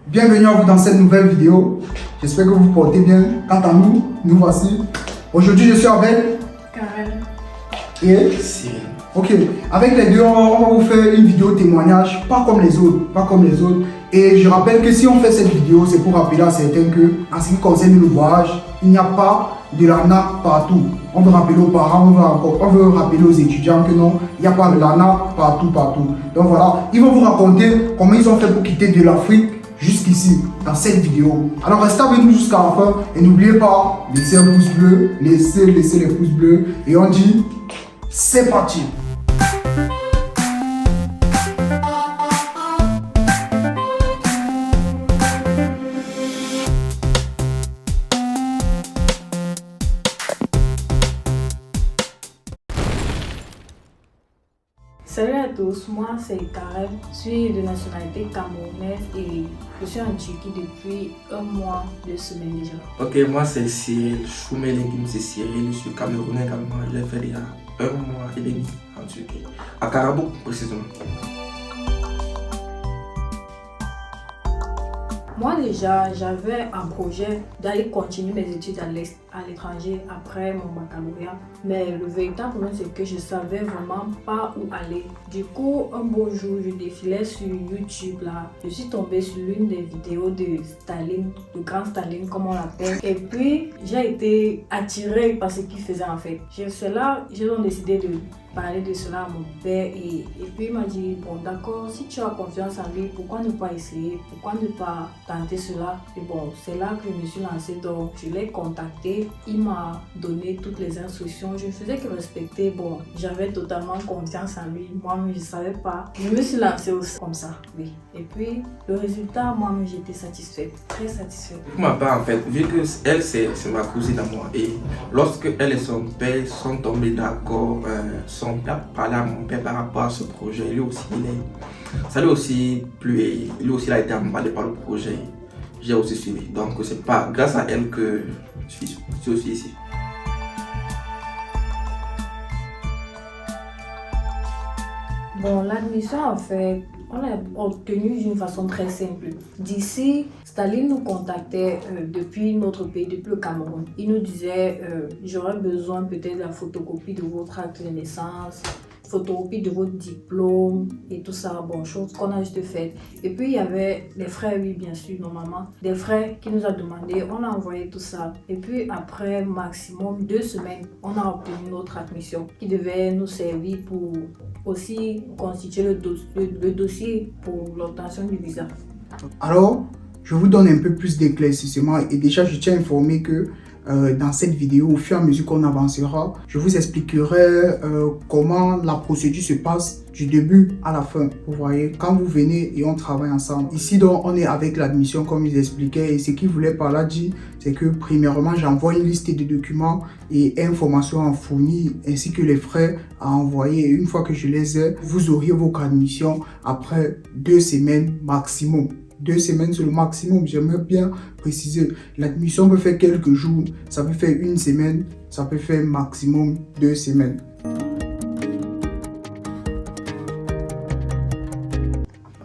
Bienvenue à vous dans cette nouvelle vidéo. J'espère que vous vous portez bien. Quant à nous, nous voici. Aujourd'hui, je suis avec Karen et Cyril. Ok, avec les deux, on va vous faire une vidéo témoignage, pas comme les autres. Et je rappelle que si on fait cette vidéo, c'est pour rappeler à certains que, en ce qui concerne le voyage, il n'y a pas de l'arnaque partout. On veut rappeler aux parents, on veut rappeler aux étudiants que non, il n'y a pas de l'arnaque partout. Donc voilà, ils vont vous raconter comment ils ont fait pour quitter de l'Afrique jusqu'ici, dans cette vidéo. Alors restez avec nous jusqu'à la fin et n'oubliez pas, laissez un pouce bleu, laissez les pouces bleus et on dit, c'est parti. Salut à tous, moi c'est Karen, je suis de nationalité camerounaise et je suis en Turquie depuis un mois, 2 semaines déjà. Ok, moi c'est Cyril, je mes légumes, c'est Cyril, je suis camerounais également, je l'ai fait il y a un mois et demi en Turquie, à Karabou précisément. Moi déjà, j'avais un projet d'aller continuer mes études à l'étranger après mon baccalauréat. Mais le véritable problème, c'est que je ne savais vraiment pas où aller. Du coup, un beau jour, je défilais sur YouTube là. Je suis tombée sur l'une des vidéos de Staline, le grand Staline comme on l'appelle. Et puis, j'ai été attirée par ce qu'il faisait en fait. J'ai donc décidé de parler de cela à mon père et puis il m'a dit bon d'accord, si tu as confiance en lui, pourquoi ne pas essayer, pourquoi ne pas tenter cela. Et bon, c'est là que je me suis lancée, donc je l'ai contacté, il m'a donné toutes les instructions, je ne faisais que respecter. Bon, j'avais totalement confiance en lui, moi-même je ne savais pas, je me suis lancée aussi comme ça, oui. Et puis le résultat, moi-même j'étais satisfaite, très satisfaite. Pour ma part en fait, vu que elle c'est ma cousine à moi et lorsque elle et son père sont tombés d'accord, son père parlait à mon père par rapport à ce projet, ça lui aussi plu et lui aussi a été emballé par le projet. J'ai aussi suivi, donc c'est pas grâce à elle que je suis aussi ici. Bon, l'admission en fait, on l'a obtenue d'une façon très simple. D'ici, Staline nous contactait depuis notre pays, depuis le Cameroun. Il nous disait j'aurais besoin peut-être de la photocopie de votre acte de naissance, photocopie de votre diplôme et tout ça, bon, chose qu'on a juste faite. Et puis il y avait les frais, oui bien sûr, normalement, des frais qui nous a demandé, on a envoyé tout ça. Et puis après maximum 2 semaines, on a obtenu notre admission qui devait nous servir pour aussi constituer le dossier pour l'obtention du visa. Alors, je vous donne un peu plus d'éclaircissement et déjà je tiens à informer que dans cette vidéo, au fur et à mesure qu'on avancera, je vous expliquerai comment la procédure se passe du début à la fin. Vous voyez, quand vous venez et on travaille ensemble. Ici, donc, on est avec l'admission comme ils expliquaient et ce qu'ils voulaient par là dire, c'est que premièrement, j'envoie une liste de documents et informations à fournir ainsi que les frais à envoyer. Et une fois que je les ai, vous auriez votre admission après 2 semaines maximum. 2 semaines, c'est le maximum. J'aimerais bien préciser. L'admission peut faire quelques jours, ça peut faire 1 semaine, ça peut faire maximum 2 semaines.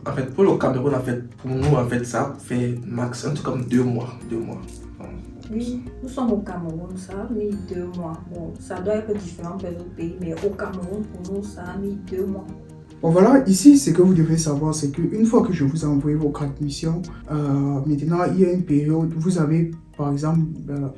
En fait, pour le Cameroun, en fait, pour nous, en fait, ça fait maximum comme 2 mois. Oui, nous sommes au Cameroun, ça a mis 2 mois. Bon, ça doit être différent pour les autres pays, mais au Cameroun, pour nous, ça a mis 2 mois. Bon voilà, ici, ce que vous devez savoir, c'est qu'une fois que je vous ai envoyé votre admission, maintenant, il y a une période, vous avez par exemple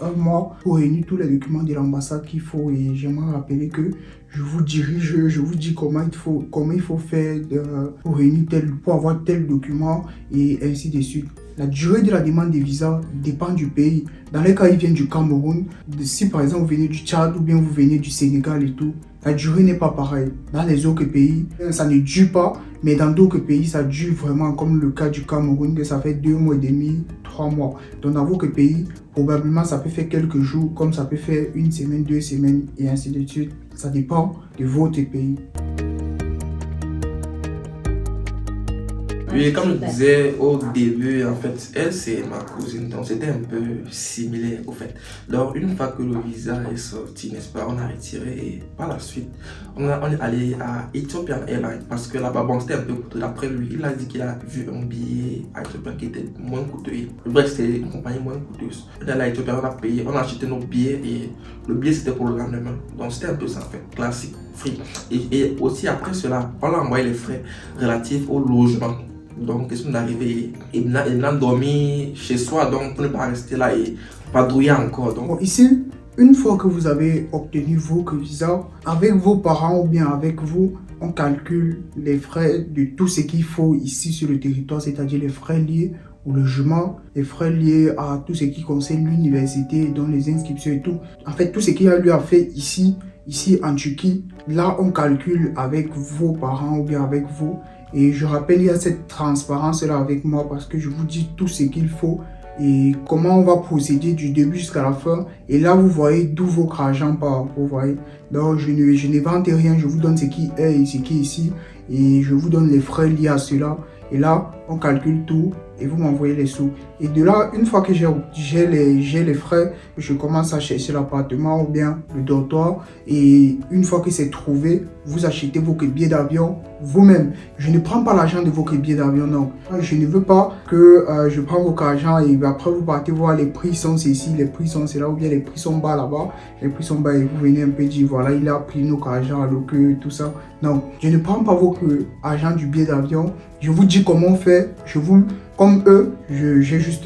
1 mois pour réunir tous les documents de l'ambassade qu'il faut. Et j'aimerais rappeler que je vous dirige, je vous dis comment il faut faire pour réunir pour avoir tel document et ainsi de suite. La durée de la demande de visa dépend du pays. Dans les cas, ils viennent du Cameroun. Si par exemple vous venez du Tchad ou bien vous venez du Sénégal et tout, la durée n'est pas pareille. Dans les autres pays, ça ne dure pas, mais dans d'autres pays, ça dure vraiment, comme le cas du Cameroun, que ça fait 2 mois et demi, 3 mois. Donc dans votre pays, probablement ça peut faire quelques jours, comme ça peut faire 1 semaine, 2 semaines et ainsi de suite. Ça dépend de votre pays. Oui, comme je disais au début, en fait, elle c'est ma cousine, donc c'était un peu similaire au fait. Donc une fois que le visa est sorti, n'est-ce pas, on a retiré et par la suite, on est allé à Ethiopian Airlines parce que là-bas, bon, c'était un peu coûteux. D'après lui, il a dit qu'il a vu un billet à Ethiopian qui était moins coûteux. Bref, c'était une compagnie moins coûteuse. On est allé à Ethiopian, on a payé, on a acheté nos billets et le billet c'était pour le lendemain. Donc c'était un peu ça en fait, classique, free. Et aussi après cela, on a envoyé les frais relatifs au logement. Donc, question d'arriver et maintenant dormir chez soi, donc pour ne pas rester là et padrouiller encore. Donc. Bon, ici, une fois que vous avez obtenu votre visa, avec vos parents ou bien avec vous, on calcule les frais de tout ce qu'il faut ici sur le territoire, c'est-à-dire les frais liés au logement, les frais liés à tout ce qui concerne l'université, dont les inscriptions et tout. En fait, tout ce qu'il y a lieu à faire ici en Turquie, là, on calcule avec vos parents ou bien avec vous. Et je rappelle, il y a cette transparence-là avec moi parce que je vous dis tout ce qu'il faut et comment on va procéder du début jusqu'à la fin. Et là, vous voyez d'où votre argent part, vous voyez. Donc, je ne vante rien, je vous donne ce qui est et ce qui est ici. Et je vous donne les frais liés à cela. Et là, on calcule tout et vous m'envoyez les sous. Et de là, une fois que j'ai les frais, je commence à chercher l'appartement ou bien le dortoir. Et une fois que c'est trouvé, vous achetez vos billets d'avion vous-même. Je ne prends pas l'argent de vos billets d'avion, non. Je ne veux pas que je prends votre argent et après vous partez voir les prix sont ceci, les prix sont cela, ou bien les prix sont bas là-bas. Les prix sont bas et vous venez un peu dire, voilà, il a pris notre argent alors que tout ça. Non, je ne prends pas votre argent du billet d'avion. Je vous dis comment on fait. Comme eux, j'ai juste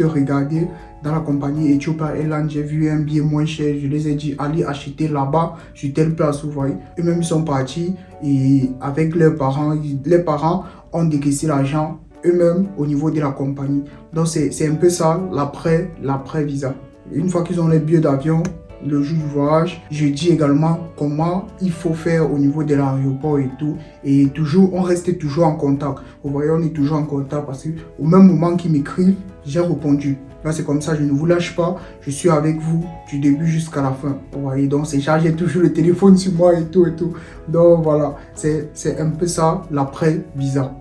regardé dans la compagnie Ethiopian Airlines, j'ai vu un billet moins cher. Je les ai dit, allez acheter là-bas, sur telle place, vous voyez. Eux-mêmes, ils sont partis et avec leurs parents, les parents ont décaissé l'argent eux-mêmes au niveau de la compagnie. Donc, c'est un peu ça, l'après-visa. Une fois qu'ils ont les billets d'avion, le jour du voyage, je dis également comment il faut faire au niveau de l'aéroport et tout. Et toujours, on reste toujours en contact. Vous voyez, on est toujours en contact parce qu'au même moment qu'ils m'écrivent, j'ai répondu. Là, c'est comme ça, je ne vous lâche pas. Je suis avec vous du début jusqu'à la fin. Vous voyez, donc c'est chargé toujours le téléphone sur moi et tout et tout. Donc voilà, c'est un peu ça, l'après-visa.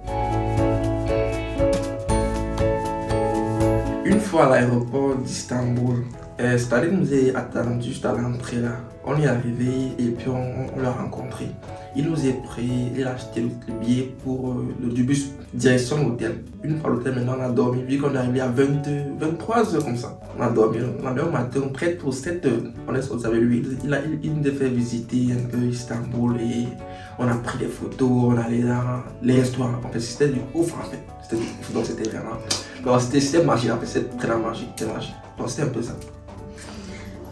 Une fois à l'aéroport d'Istanbul, Staline nous est attendu juste à l'entrée là. On est arrivé et puis on l'a rencontré. Il nous est pris, il a acheté le billet pour du bus direction l'hôtel. Une fois à l'hôtel, maintenant on a dormi. Vu qu'on est arrivé à 23 heures comme ça. On a dormi au matin, très tôt, 7 heures. On est sorti avec lui. Il nous a fait visiter un peu Istanbul et on a pris des photos, on allait dans les restaurants. En fait, c'était du ouf en fait. Donc c'était vraiment. Donc c'était magique en fait, c'était très magique. Donc c'était un peu ça.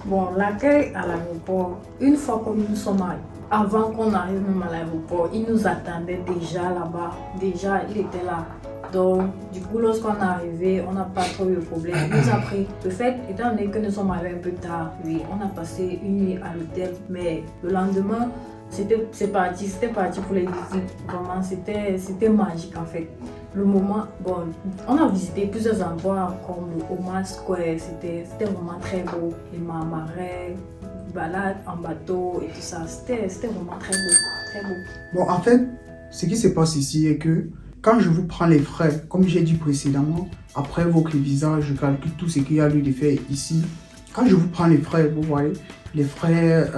Bon, l'accueil à l'aéroport, une fois que nous sommes arrivés, avant qu'on arrive même à l'aéroport, il nous attendait déjà là-bas. Déjà, il était là. Donc, du coup, lorsqu'on est arrivé, on n'a pas trop eu de problème. Il nous a pris. Le fait, étant donné que nous sommes arrivés un peu tard, oui, on a passé une nuit à l'hôtel. Mais le lendemain, c'était parti pour les visites. Vraiment, c'était magique en fait. Le moment, bon, on a visité plusieurs endroits comme le Omar Square, c'était vraiment très beau. Les marais, balades en bateau et tout ça, c'était vraiment très beau, très beau. Bon, en fait, ce qui se passe ici est que quand je vous prends les frais, comme j'ai dit précédemment, après votre visa, je calcule tout ce qu'il y a lieu de faire ici. Quand je vous prends les frais, vous voyez, les frais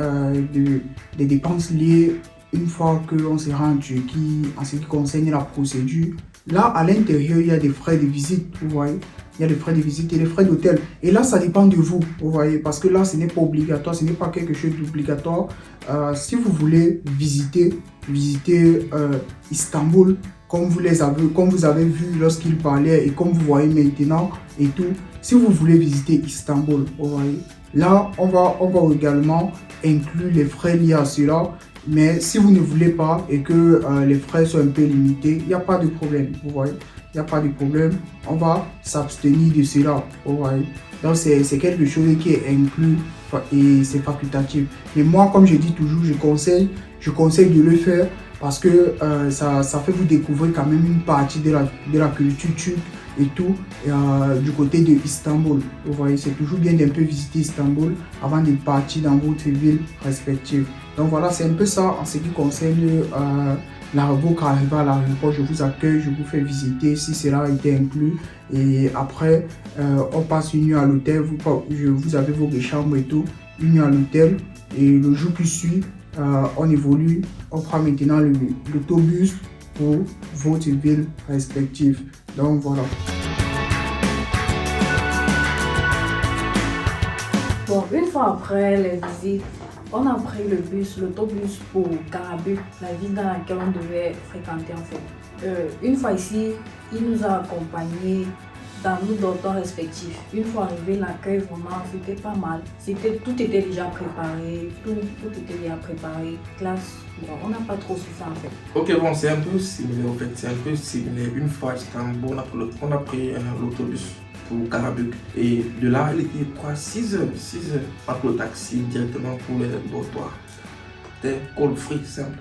des dépenses liées une fois qu'on se rend en Turquie en ce qui concerne la procédure. Là, à l'intérieur, il y a des frais de visite, vous voyez. Il y a des frais de visite et des frais d'hôtel. Et là, ça dépend de vous, vous voyez. Parce que là, ce n'est pas obligatoire, ce n'est pas quelque chose d'obligatoire. Si vous voulez visiter Istanbul, comme vous avez vu lorsqu'il parlait et comme vous voyez maintenant et tout. Si vous voulez visiter Istanbul, vous voyez. Là, on va également inclure les frais liés à cela. Mais si vous ne voulez pas et que les frais sont un peu limités, il n'y a pas de problème, vous voyez. Il n'y a pas de problème, on va s'abstenir de cela, vous voyez. Donc c'est quelque chose qui est inclus et c'est facultatif. Mais moi, comme je dis toujours, je conseille de le faire parce que ça fait vous découvrir quand même une partie de la culture turque et tout du côté de Istanbul. Vous voyez, c'est toujours bien d'un peu visiter Istanbul avant de partir dans votre ville respective. Donc voilà, c'est un peu ça en ce qui concerne Votre arrivée à l'aéroport, je vous accueille, je vous fais visiter si cela a été inclus. Et après, on passe une nuit à l'hôtel, vous avez vos chambres et tout, une nuit à l'hôtel. Et le jour qui suit, on évolue, on prend maintenant l'autobus pour votre ville respective. Donc voilà. Bon, une fois après les visites, on a pris l'autobus pour Karabuk, la ville dans laquelle on devait fréquenter en fait. Une fois ici, il nous a accompagnés dans nos dortoirs respectifs. Une fois arrivé, l'accueil vraiment c'était pas mal. Tout était déjà préparé, tout était déjà préparé. Classe, bon, on n'a pas trop souffert en fait. Ok, bon, c'est un peu similaire en fait. C'est un peu similaire. Une fois à Istanbul, on a pris l'autobus pour Karabük. Et de là, il était 6 heures. On a pris le taxi directement pour les dortoirs. C'était call free, simple.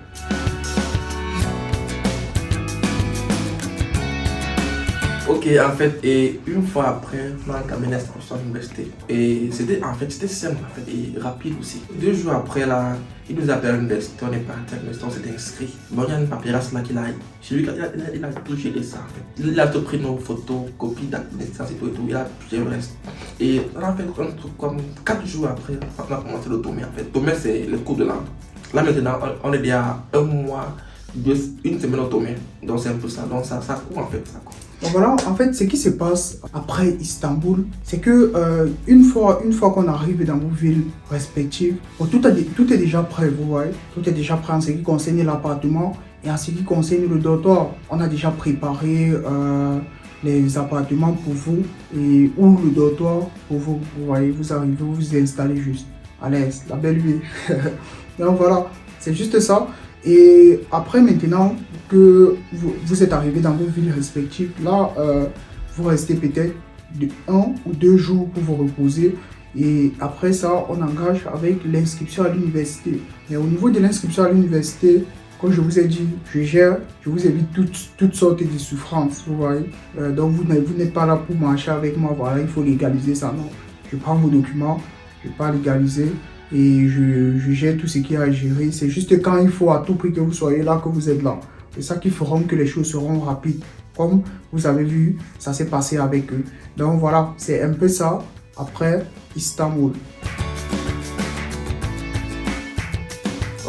Ok, en fait, et une fois après, on a entamé l'inscription à l'université. Et c'était simple en fait, et rapide aussi. 2 jours après, là, il nous appelle à l'université, on est parti à l'université, on s'est inscrit. Bon, il y a une paperasse là qu'il a. Chez lui, il a tout géré ça en fait. Il a tout pris nos photos, copies d'attestation et tout, il a tout géré le reste. Et on a fait un truc comme 4 jours après, on a commencé le Tomé en fait. Tomé, c'est le cours de langue. Là maintenant, on est déjà 1 mois, une semaine au Tomé. Donc c'est un peu ça, donc ça court en fait, ça court. Donc voilà, en fait, ce qui se passe après Istanbul, c'est que une fois qu'on arrive dans vos villes respectives, bon, tout est déjà prêt, vous voyez. Tout est déjà prêt en ce qui concerne l'appartement et en ce qui concerne le dortoir. On a déjà préparé les appartements pour vous ou le dortoir pour vous. Vous voyez, vous arrivez, vous vous installez juste à l'aise, la belle vie. Donc voilà, c'est juste ça. Et après, maintenant que vous êtes arrivé dans vos villes respectives, là, vous restez peut-être 1 ou 2 jours pour vous reposer. Et après ça, on engage avec l'inscription à l'université. Mais au niveau de l'inscription à l'université, comme je vous ai dit, je vous évite toutes sortes de souffrances, vous voyez. Donc vous n'êtes pas là pour marcher avec moi, voilà, il faut légaliser ça, non. Je prends vos documents, je ne vais pas légaliser. Et je gère tout ce qu'il y a à gérer. C'est juste quand il faut à tout prix que vous soyez là, que vous êtes là. C'est ça qui fera que les choses seront rapides. Comme vous avez vu, ça s'est passé avec eux. Donc voilà, c'est un peu ça après Istanbul.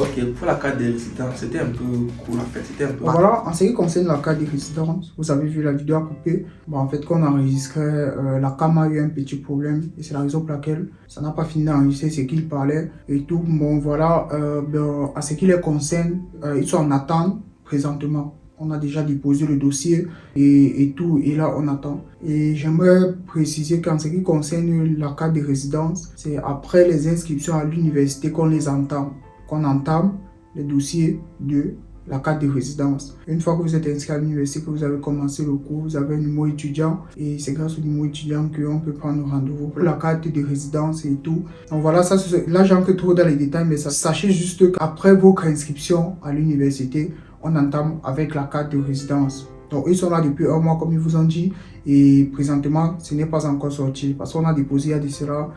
Ok, pour la carte de résidence, c'était un peu cool en fait. C'était un peu... Voilà, en ce qui concerne la carte de résidence, vous avez vu la vidéo à couper. Bon, en fait, quand on a enregistré, la cam a eu un petit problème et c'est la raison pour laquelle ça n'a pas fini d'enregistrer ce qu'il parlait et tout. Bon, voilà, en ce qui les concerne, ils sont en attente présentement. On a déjà déposé le dossier et tout, et là on attend. Et j'aimerais préciser qu'en ce qui concerne la carte de résidence, c'est après les inscriptions à l'université qu'on entame le dossier de la carte de résidence. Une fois que vous êtes inscrit à l'université, que vous avez commencé le cours, vous avez un numéro étudiant et c'est grâce au numéro étudiant qu'on peut prendre rendez-vous pour la carte de résidence et tout. Donc voilà, ça, là j'entre trop dans les détails, mais sachez juste qu'après votre inscription à l'université, on entame avec la carte de résidence. Donc ils sont là depuis 1 mois comme ils vous ont dit et présentement ce n'est pas encore sorti parce qu'on a déposé il y a de cela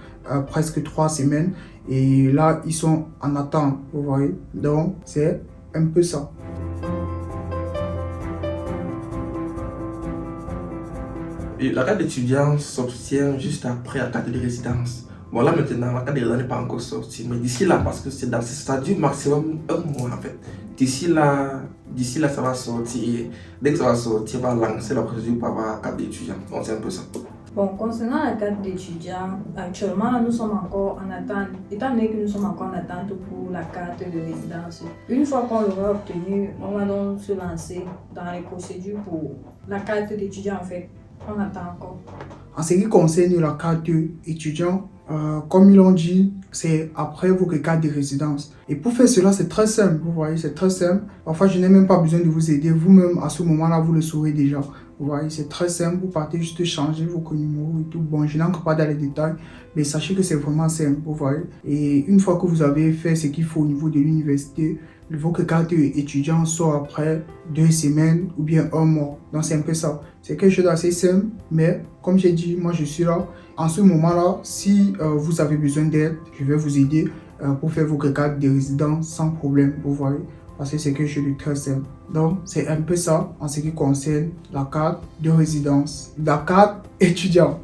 presque 3 semaines et là ils sont en attente, vous voyez. Donc c'est un peu ça. Et la carte d'étudiant s'obtient juste après la carte de résidence. Bon là maintenant la carte de résidence n'est pas encore sortie, mais d'ici là, parce que ça dure maximum 1 mois en fait. D'ici là ça va sortir et dès que ça va sortir, on va lancer la procédure pour avoir la carte d'étudiant. Donc c'est un peu ça. Bon, concernant la carte d'étudiant, actuellement nous sommes encore en attente, étant donné que nous sommes encore en attente pour la carte de résidence. Une fois qu'on l'aura obtenue, on va donc se lancer dans les procédures pour la carte d'étudiant en fait. On attend encore. En ce qui concerne la carte étudiant, comme ils l'ont dit, c'est après votre carte de résidence. Et pour faire cela, c'est très simple, vous voyez, c'est très simple. Parfois, je n'ai même pas besoin de vous aider. Vous-même, à ce moment-là, vous le saurez déjà. Vous voyez, c'est très simple. Vous partez juste changer vos numéros et tout. Bon, je n'entre pas dans les détails, mais sachez que c'est vraiment simple, vous voyez. Et une fois que vous avez fait ce qu'il faut au niveau de l'université, votre carte étudiant sort après 2 semaines ou bien 1 mois. Donc c'est un peu ça. C'est quelque chose d'assez simple, mais comme j'ai dit, moi je suis là. En ce moment-là, si vous avez besoin d'aide, je vais vous aider pour faire votre carte de résidence sans problème, vous voyez. Parce que c'est quelque chose de très simple. Donc, c'est un peu ça en ce qui concerne la carte de résidence, la carte étudiant.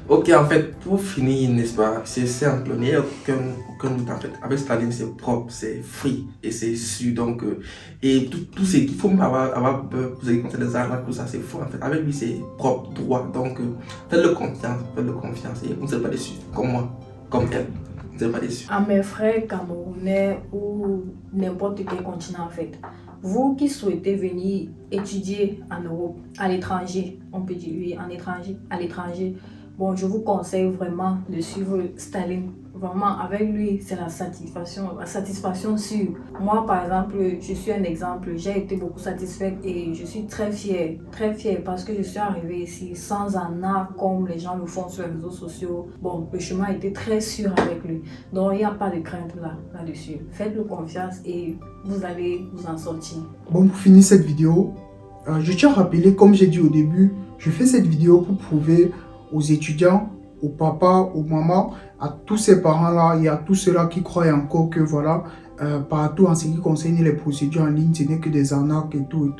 Ok, en fait, pour finir, n'est-ce pas, c'est simple, il n'y a aucun doute en fait. Avec Staline, c'est propre, c'est free et c'est sûr. Donc, et tout ce qu'il faut avoir peur pour ce qui concerne les arnaques, tout ça, c'est faux en fait. Avec lui, c'est propre, droit. Donc, faites-le confiance et vous ne serez pas déçus, comme moi, comme elle. Vous ne serez pas déçus. À mes frères camerounais ou n'importe quel continent en fait, vous qui souhaitez venir étudier en Europe, à l'étranger, on peut dire oui, à l'étranger, bon, je vous conseille vraiment de suivre Staline. Vraiment, avec lui, c'est la satisfaction sûre. Moi, par exemple, je suis un exemple. J'ai été beaucoup satisfaite et je suis très fière parce que je suis arrivée ici sans arnaque comme les gens le font sur les réseaux sociaux. Bon, le chemin a été très sûr avec lui. Donc, il n'y a pas de crainte là-dessus. Faites-le confiance et vous allez vous en sortir. Bon, pour finir cette vidéo, je tiens à rappeler, comme j'ai dit au début, je fais cette vidéo pour prouver aux étudiants, aux papas, aux mamans, à tous ces parents-là et à tous ceux-là qui croient encore que voilà, partout en ce qui concerne les procédures en ligne, ce n'est que des arnaques et tout.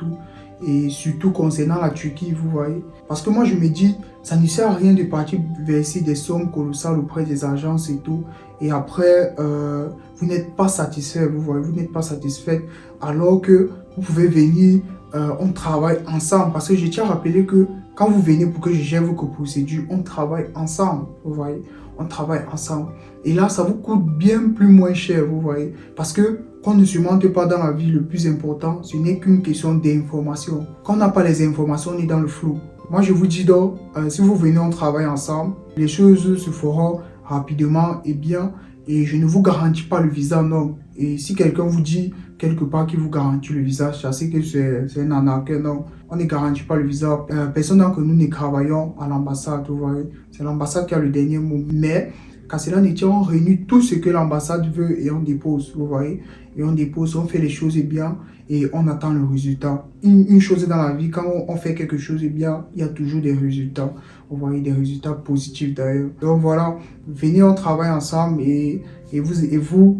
Et surtout concernant la Turquie, vous voyez. Parce que moi, je me dis, ça ne sert à rien de partir verser des sommes colossales auprès des agences et tout. Et après, vous n'êtes pas satisfait, vous voyez, vous n'êtes pas satisfait. Alors que vous pouvez venir, on travaille ensemble. Parce que je tiens à rappeler que quand vous venez pour que je gère vos procédures, on travaille ensemble, vous voyez. On travaille ensemble. Et là, ça vous coûte bien plus moins cher, vous voyez. Parce que qu'on ne se mente pas dans la vie, le plus important, ce n'est qu'une question d'information. Quand on n'a pas les informations, on est dans le flou. Moi, je vous dis donc, si vous venez, on travaille ensemble, les choses se feront rapidement et bien. Et je ne vous garantis pas le visa, non. Et si quelqu'un vous dit quelque part qu'il vous garantit le visa, sachez que c'est un arnaque, non. On ne garantit pas le visa. Personne d'entre nous ne travaillons à l'ambassade, vous voyez. C'est l'ambassade qui a le dernier mot. Mais, qu'à cela ne tient, on réunit tout ce que l'ambassade veut et on dépose, vous voyez. Et on dépose, on fait les choses bien et on attend le résultat. Une chose dans la vie, quand on fait quelque chose bien, il y a toujours des résultats. Vous voyez, des résultats positifs d'ailleurs. Donc voilà, venez, on travaille ensemble et vous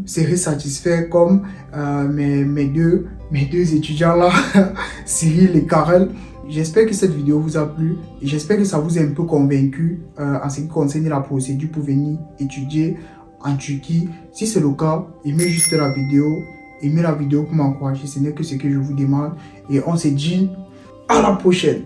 serez satisfaits comme mes deux étudiants là, Cyril et Karel. J'espère que cette vidéo vous a plu et j'espère que ça vous a un peu convaincu en ce qui concerne la procédure pour venir étudier en Turquie. Si c'est le cas, aimez juste la vidéo pour m'encourager. Ce n'est que ce que je vous demande et on se dit à la prochaine.